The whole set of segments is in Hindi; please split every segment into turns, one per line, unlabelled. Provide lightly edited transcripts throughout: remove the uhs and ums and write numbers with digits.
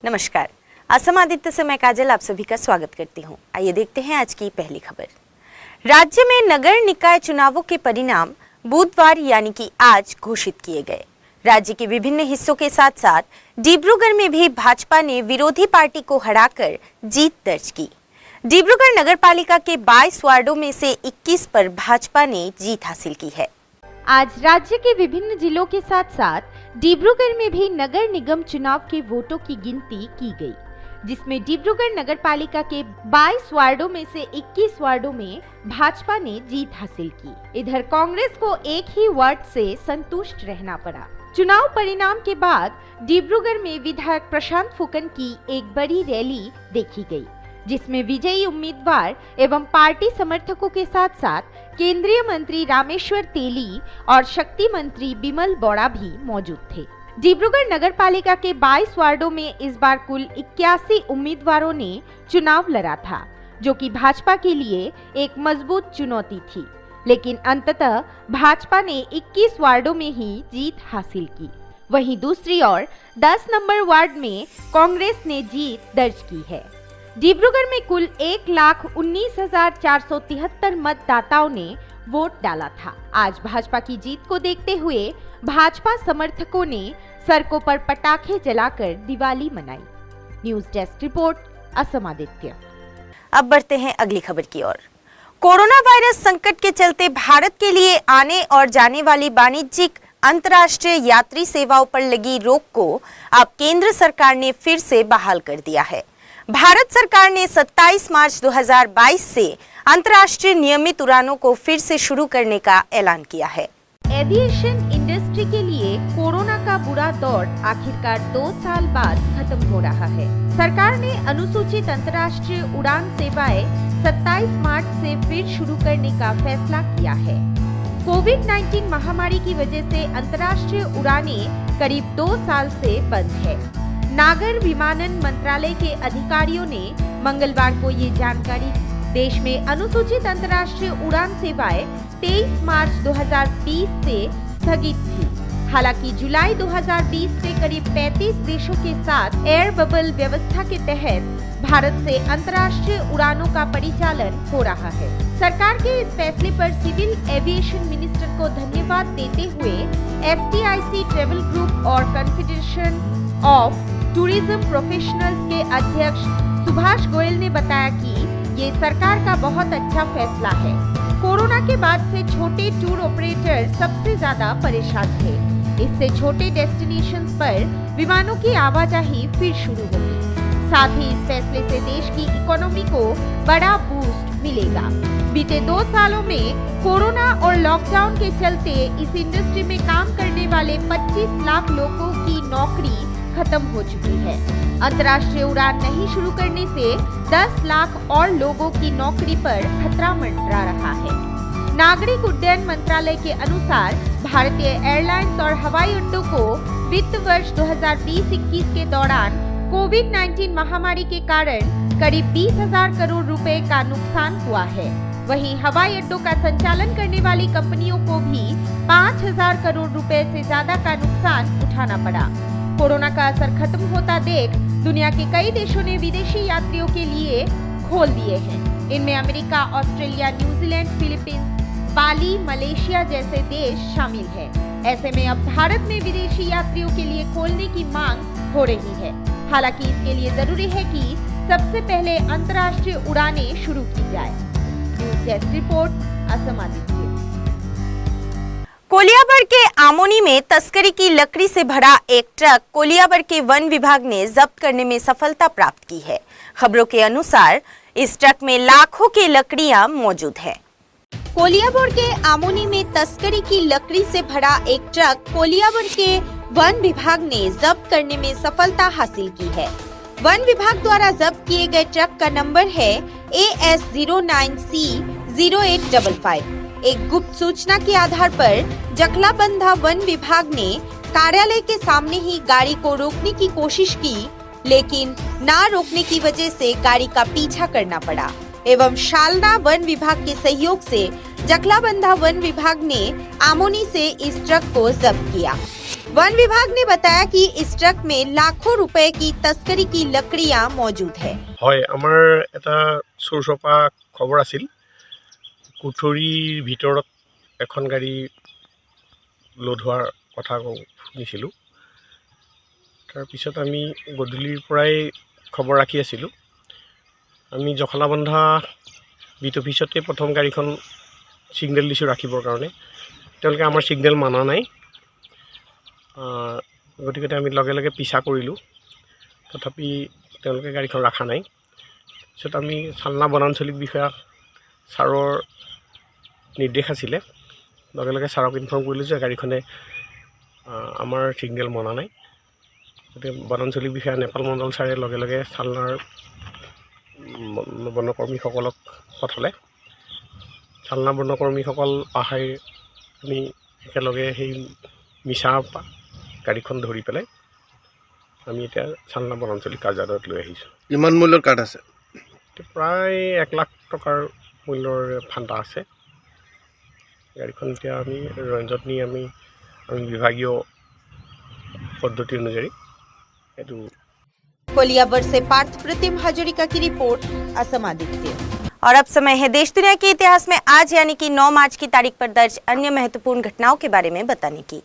नमस्कार, असम आदित्य से मैं काजल आप सभी का स्वागत करती हूं। आइए देखते हैं आज की पहली खबर। राज्य में नगर निकाय चुनावों के परिणाम बुधवार यानी कि आज घोषित किए गए। राज्य के विभिन्न हिस्सों के साथ साथ डिब्रूगढ़ में भी भाजपा ने विरोधी पार्टी को हराकर जीत दर्ज की। डिब्रूगढ़ नगर पालिका के 22 वार्डों में से 21 पर भाजपा ने जीत हासिल की है।
आज राज्य के विभिन्न जिलों के साथ साथ डिब्रूगढ़ में भी नगर निगम चुनाव के वोटों की गिनती की गई, जिसमें डिब्रूगढ़ नगर पालिका के 22 वार्डों में से 21 वार्डों में भाजपा ने जीत हासिल की। इधर कांग्रेस को एक ही वार्ड से संतुष्ट रहना पड़ा। चुनाव परिणाम के बाद डिब्रूगढ़ में विधायक प्रशांत फुकन की एक बड़ी रैली देखी गई, जिसमें विजयी उम्मीदवार एवं पार्टी समर्थकों के साथ साथ केंद्रीय मंत्री रामेश्वर तेली और शक्ति मंत्री बिमल बोरा भी मौजूद थे। डिब्रूगढ़ नगर पालिका के 22 वार्डों में इस बार कुल 81 उम्मीदवारों ने चुनाव लड़ा था, जो कि भाजपा के लिए एक मजबूत चुनौती थी, लेकिन अंततः भाजपा ने 21 वार्डों में ही जीत हासिल की। वहीं दूसरी ओर 10 नंबर वार्ड में कांग्रेस ने जीत दर्ज की है। डिब्रूगढ़ में कुल 1,19,473 मतदाताओं ने वोट डाला था। आज भाजपा की जीत को देखते हुए भाजपा समर्थकों ने सड़कों पर पटाखे जलाकर दिवाली मनाई। News desk report, Assam Aditya.
अब बढ़ते हैं अगली खबर की ओर। कोरोना वायरस संकट के चलते भारत के लिए आने और जाने वाली वाणिज्यिक अंतर्राष्ट्रीय यात्री सेवाओं पर लगी रोक को अब केंद्र सरकार ने फिर से बहाल कर दिया है। भारत सरकार ने 27 मार्च 2022 से अंतर्राष्ट्रीय नियमित उड़ानों को फिर से शुरू करने का ऐलान किया है।
एविएशन इंडस्ट्री के लिए कोरोना का बुरा दौर आखिरकार 2 साल बाद खत्म हो रहा है। सरकार ने अनुसूचित अंतर्राष्ट्रीय उड़ान सेवाएं 27 मार्च से फिर शुरू करने का फैसला किया है। कोविड-19 महामारी की वजह से अंतर्राष्ट्रीय उड़ानें करीब 2 साल से बंद है। नागर विमानन मंत्रालय के अधिकारियों ने मंगलवार को ये जानकारी दी। देश में अनुसूचित अंतर्राष्ट्रीय उड़ान सेवाएं 23 मार्च 2020 से स्थगित थी। हालांकि जुलाई 2020 से करीब 35 देशों के साथ एयर बबल व्यवस्था के तहत भारत से अंतर्राष्ट्रीय उड़ानों का परिचालन हो रहा है। सरकार के इस फैसले पर सिविल एविएशन मिनिस्टर को धन्यवाद देते हुए STIC ट्रेवल ग्रुप और कॉन्फेडरेशन ऑफ टूरिज्म प्रोफेशनल्स के अध्यक्ष सुभाष गोयल ने बताया कि ये सरकार का बहुत अच्छा फैसला है। कोरोना के बाद से छोटे टूर ऑपरेटर सबसे ज्यादा परेशान थे। इससे छोटे डेस्टिनेशंस पर विमानों की आवाजाही फिर शुरू होगी। साथ ही इस फैसले से देश की इकोनॉमी को बड़ा बूस्ट मिलेगा। बीते 2 सालों में कोरोना और लॉकडाउन के चलते इस इंडस्ट्री में काम करने वाले 25 लाख लोगों की नौकरी खत्म हो चुकी है। अंतर्राष्ट्रीय उड़ान नहीं शुरू करने से 10 लाख और लोगों की नौकरी पर खतरा मंडरा रहा है। नागरिक उड्डयन मंत्रालय के अनुसार भारतीय एयरलाइंस और हवाई अड्डों को वित्त वर्ष 2020-21 के दौरान कोविड-19 महामारी के कारण करीब 20,000 करोड़ रुपए का नुकसान हुआ है। वहीं हवाई अड्डों का संचालन करने वाली कंपनियों को भी 5,000 करोड़ रुपए से ज्यादा का नुकसान उठाना पड़ा। कोरोना का असर खत्म होता देख दुनिया के कई देशों ने विदेशी यात्रियों के लिए खोल दिए हैं। इनमें अमेरिका, ऑस्ट्रेलिया, न्यूजीलैंड, फिलीपींस, बाली, मलेशिया जैसे देश शामिल हैं। ऐसे में अब भारत में विदेशी यात्रियों के लिए खोलने की मांग हो रही है। हालांकि इसके लिए जरूरी है कि सबसे पहले अंतर्राष्ट्रीय उड़ानें शुरू की जाए। News desk report, Assam Aditya.
Koliabor के आमोनी में तस्करी की लकड़ी से भरा एक ट्रक कोलियाबड़ के वन विभाग ने जब्त करने में सफलता प्राप्त की है। खबरों के अनुसार इस ट्रक में लाखों की लकड़ियां मौजूद है। कोलियाबड़ के आमोनी में तस्करी की लकड़ी से भरा एक ट्रक कोलियाबड़ के वन विभाग ने जब्त करने में सफलता हासिल की है। वन विभाग द्वारा जब्त किए गए ट्रक का नंबर है AS09C0855। एक गुप्त सूचना के आधार पर जखलाबंधा वन विभाग ने कार्यालय के सामने ही गाड़ी को रोकने की कोशिश की, लेकिन ना रोकने की वजह से गाड़ी का पीछा करना पड़ा एवं शालना वन विभाग के सहयोग से जखलाबंधा वन विभाग ने आमोनी से इस ट्रक को जब्त किया। वन विभाग ने बताया कि इस ट्रक में लाखों रुपए की तस्करी की लकड़ियां मौजूद है।
হয় আমাৰ এটা চোৰচপা খবৰ আছিল কুঠুৰীৰ ভিতৰত এখন গাড়ী লোড হোৱাৰ কথা শুনিছিলোঁ। তাৰপিছত আমি গধূলিৰ পৰাই খবৰ ৰাখি আছিলোঁ। আমি জখলাবন্ধা বিট অফিচতে প্ৰথম গাড়ীখন ছিগনেল দিছোঁ ৰাখিবৰ কাৰণে। তেওঁলোকে আমাৰ ছিগনেল মানা নাই, গতিকে আমি লগে লগে পিছা কৰিলোঁ। তথাপি তেওঁলোকে গাড়ীখন ৰখা নাই। পিছত আমি চালনা বনাঞ্চলিক বিষয়া ছাৰৰ নিৰ্দেশ আছিলে, লগে লগে ছাৰক ইনফৰ্ম কৰিলোঁ যে গাড়ীখনে আমাৰ ছিগনেল মনা নাই। গতিকে বনাঞ্চলিক বিষয়া নেপাল মণ্ডল ছাৰে লগে লগে চালনাৰ বনকৰ্মীসকলক পঠালে। চালনা বনকৰ্মীসকল অহাই আমি একেলগে সেই মিছা গাড়ীখন ধৰি পেলাই আমি এতিয়া চালনা বনাঞ্চলিক কাৰ্যালয়ত লৈ আহিছোঁ।
কিমান মূল্যৰ কাঠ আছে?
প্ৰায় 1 লাখ টকাৰ মূল্যৰ ফান্দা আছে। গাড়ীখন এতিয়া আমি ৰেঞ্জত নি আমি বিভাগীয় পদ্ধতি অনুযায়ী এইটো।
कोलियाबर से पार्थ प्रतिम हजरिका की रिपोर्ट, असम आदित्य। और अब समय है देश दुनिया के इतिहास में आज यानी कि 9 मार्च की तारीख पर दर्ज अन्य महत्वपूर्ण घटनाओं के बारे में बताने की।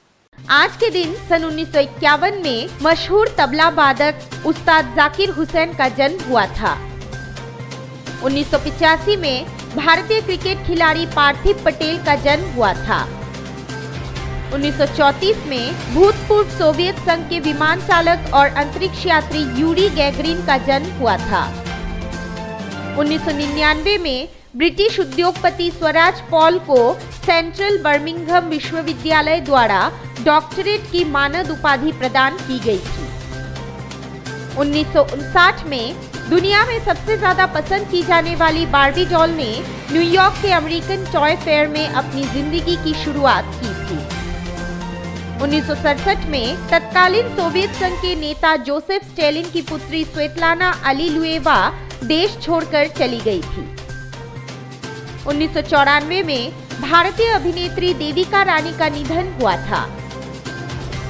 आज के दिन सन 1951 में मशहूर तबला वादक उस्ताद जाकिर हुसैन का जन्म हुआ था। 1985 में भारतीय क्रिकेट खिलाड़ी पार्थिव पटेल का जन्म हुआ था। 1934 में भूतपूर्व सोवियत संघ के विमान चालक और अंतरिक्ष यात्री यूरी गैगरिन का जन्म हुआ था। 1999 में ब्रिटिश उद्योगपति स्वराज पॉल को सेंट्रल बर्मिंघम विश्वविद्यालय द्वारा डॉक्टरेट की मानद उपाधि प्रदान की गई थी। 1959 में दुनिया में सबसे ज्यादा पसंद की जाने वाली बार्बी डॉल ने न्यूयॉर्क के अमेरिकन टॉय फेयर में अपनी जिंदगी की शुरुआत की थी। 1967 में तत्कालीन सोवियत संघ के नेता जोसेफ स्टेलिन की पुत्री स्वेतलाना अलीलुएवा देश छोड़कर चली गई थी। 1994 में भारतीय अभिनेत्री देविका रानी का निधन हुआ था।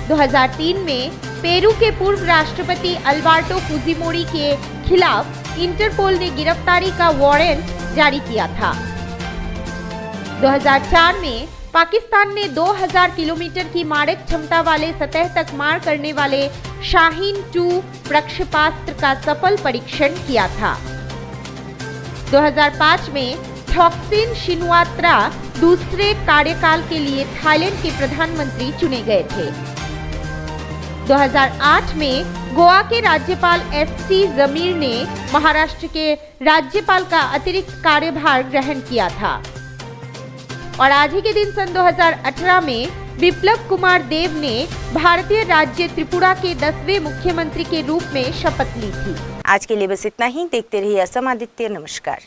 2003 में पेरू के पूर्व राष्ट्रपति अल्बर्टो फुजिमोरी के खिलाफ इंटरपोल ने गिरफ्तारी का वारंट जारी किया था। 2004 में पाकिस्तान ने 2000 किलोमीटर की मारक क्षमता वाले सतह तक मार करने वाले शाहीन 2 प्रक्षेपास्त्र का सफल परीक्षण किया था। 2005 में थॉक्सिन शिनवात्रा दूसरे कार्यकाल के लिए थाईलैंड के प्रधानमंत्री चुने गए थे। 2008 में गोवा के राज्यपाल एस.सी. जमीर ने महाराष्ट्र के राज्यपाल का अतिरिक्त कार्यभार ग्रहण किया था। और आज ही के दिन सन 2018 में बिप्लब कुमार देव ने भारतीय राज्य त्रिपुरा के 10वें मुख्यमंत्री के रूप में शपथ ली थी।
आज के लिए बस इतना ही। देखते रहिए असम आदित्य। नमस्कार।